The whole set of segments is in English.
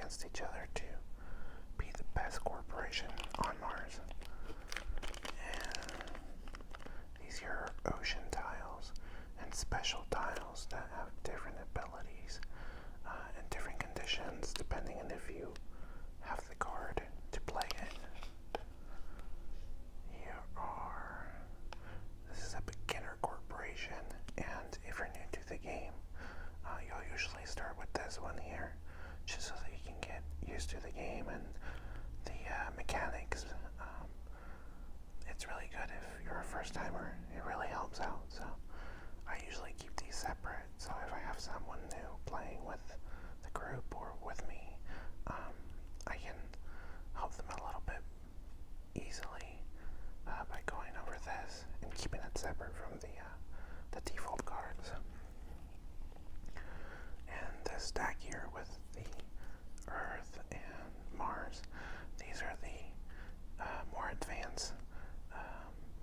against each other to be the best corporation on Mars. And these here are ocean tiles and special tiles that have different abilities and different conditions depending on if you have the card to play it. This is a beginner corporation, and if you're new to the game, you'll usually start with this one here, just so that you can get used to the game and the mechanics. It's really good if you're a first timer. It really helps out. So I usually keep these separate. So if I have someone new playing with the group or with me, I can help them a little bit easily by going over this and keeping it separate from the default cards. And the stack here with the Earth and Mars, these are the more advanced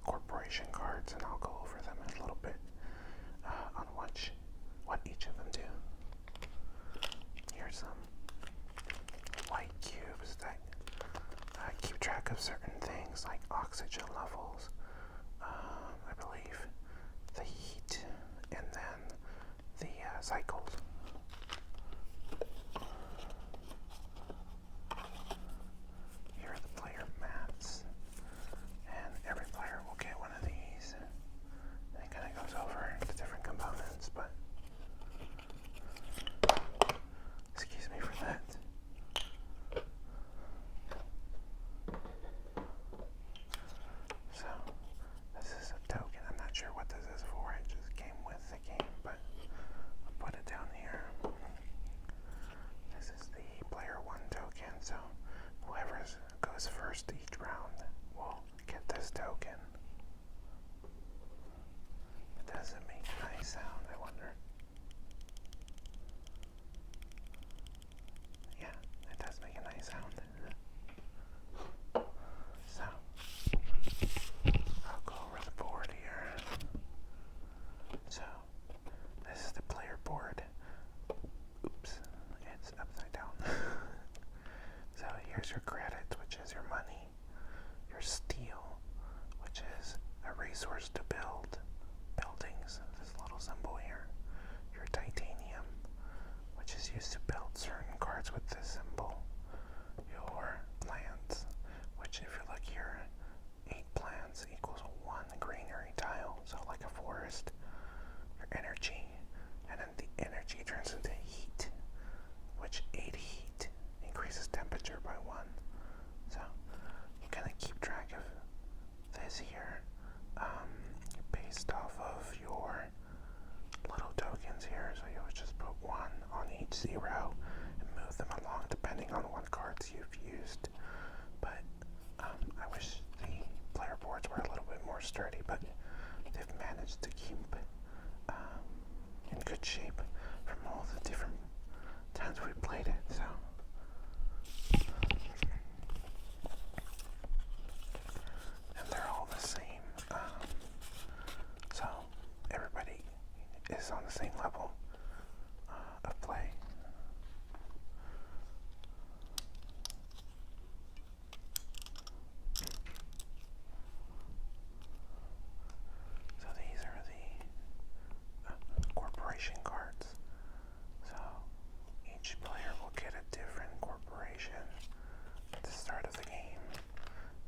corporation cards, and I'll go over them in a little bit on what each of them do. Here's some white cubes that keep track of certain things like oxygen levels, I believe, the heat, and then the cycles. Here are the player mats, and every player will get one of these, and it kind of goes over the different components, but excuse me for that. So this is a token. I'm not sure what this is for. It just came with the game, but I'll put it down here. This is the player 1 token, so whoever goes first each round will get this token. Does it make a nice sound, I wonder? Yeah, it does make a nice sound. So, I'll go over the board here. So, this is the player board. Oops, it's upside down. So here's your credit, which is your money. Your steel, which is a resource to build buildings, this little symbol here. Your titanium, which is used to build certain cards with this symbol. Your plants, which if you look here, 8 plants equals 1 greenery tile, so like a forest. Your energy, and then the energy turns into heat, which 8 heat increases temperature by 1. So you kind of keep track of this here based off of your little tokens here. So you'll just put 1 on each 0 and move them along depending on what cards you've used. But I wish the player boards were a little bit more sturdy, but they've managed to keep in good shape from all the different times we played it. So and they're all the same. So everybody is on the same level of play. So these are the corporation cards. So each player will get a different corporation at the start of the game.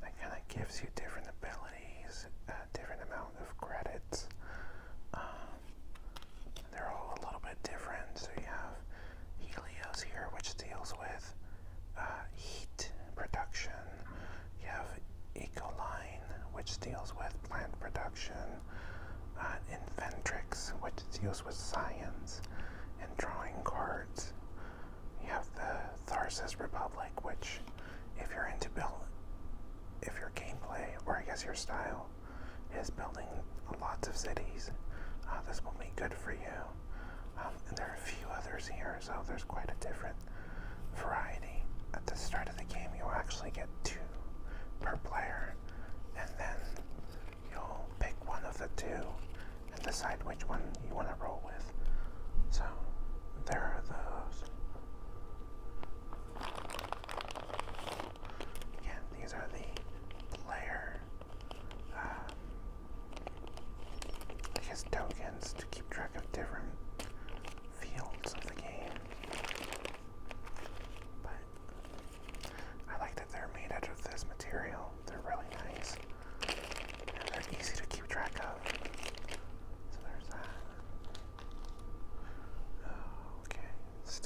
That kind of gives you different abilities, different amount of credits. They're all a little bit different. So you have Helios here, which deals with heat production. You have Ecoline, which deals with plant production. Inventrix, which deals with science and drawing cards. You have the Tharsis Republic, which if you're into if your gameplay, or I guess your style, is building lots of cities, this will be good for you. And there are a few others here, so there's quite a different variety. At the start of the game, you'll actually get 2 per player, and then you'll pick one of the 2 and decide which one you want to roll with. So there are those.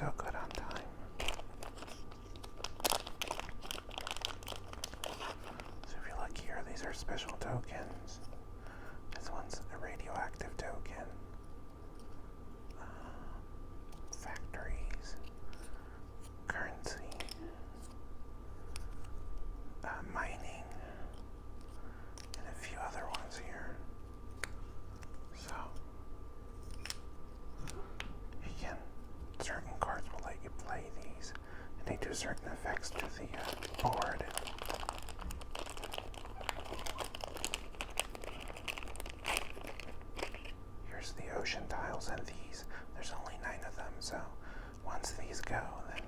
still good on time. So if you look here, these are special tokens. This one's a radioactive token. Factories. Currency. Mining. And a few other ones here. So, certain cards will let you play these, and they do certain effects to the board. Here's the ocean tiles, and these, there's only 9 of them, so once these go, then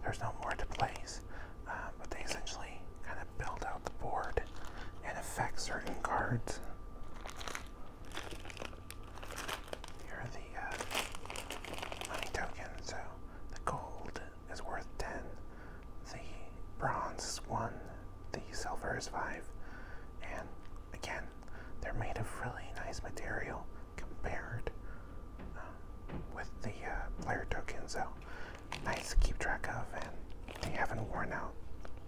there's no more to place. But they essentially kind of build out the board and affect certain cards. Here are the money tokens. So the gold is worth 10, the bronze is 1, the silver is 5, and again, they're made of really nice material compared with the player tokens, so nice to keep track of, and they haven't worn out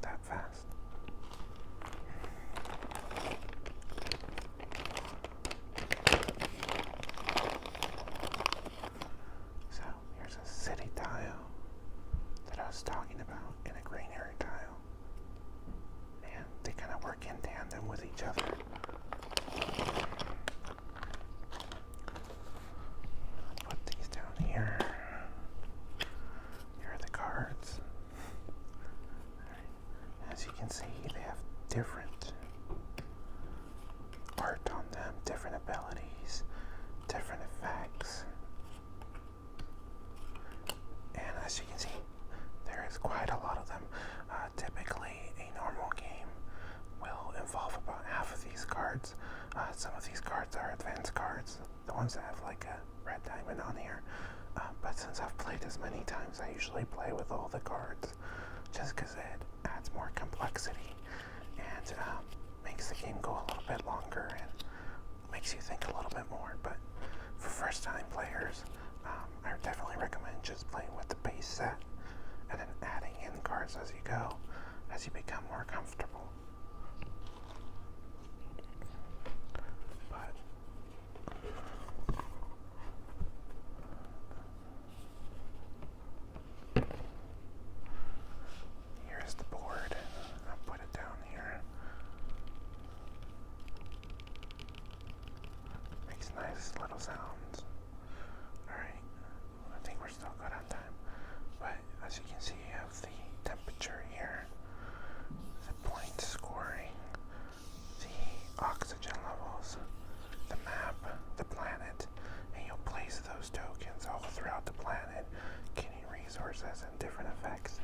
that fast. So here's a city tile that I was talking about, and a granary tile, and they kind of work in tandem with each other. Put these down here. Here are the cards. As you can see, they have different art on them, different abilities, different effects. And as you can see, there is quite a lot of them. Typically, a normal game will involve about half of these cards. Some of these cards are advanced cards, the ones that have like a red diamond on here. But since I've played as many times, I usually play with all the cards, just because it adds more complexity and makes the game go a little bit longer and makes you think a little bit more. But for first-time players, I definitely recommend just playing with the base set and then adding in cards as you go, as you become more comfortable. But here's the board. I'll put it down here. Makes nice little sounds. Alright, I think we're still good on time. But as you can see, you have the temperature here, the point scoring, the oxygen levels, the map, the planet, and you'll place those tokens all throughout the planet, getting resources and different effects.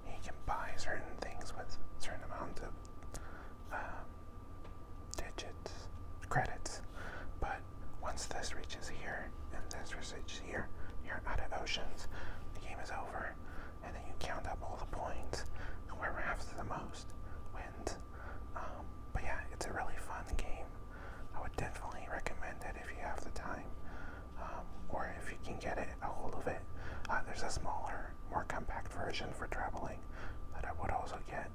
You can buy certain things with certain amount of digits, credits, but once this reaches here and this reaches here, you're out of oceans. The game is over, and then you count up all the points, and whoever has the most wins. But yeah, it's a really fun game. I would definitely recommend it if you have the time, or if you can get a hold of it. There's a smaller, more compact version for traveling that I would also get.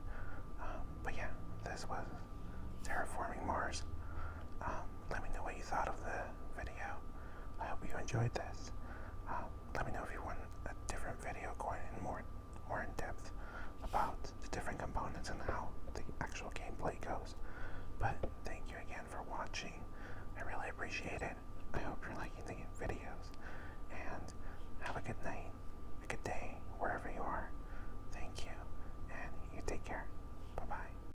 But yeah, this was Terraforming Mars. Let me know what you thought of the video. I hope you enjoyed this. Let me know if you want a different video going in more in depth about the different components and how the actual gameplay goes. But thank you again for watching. I really appreciate it.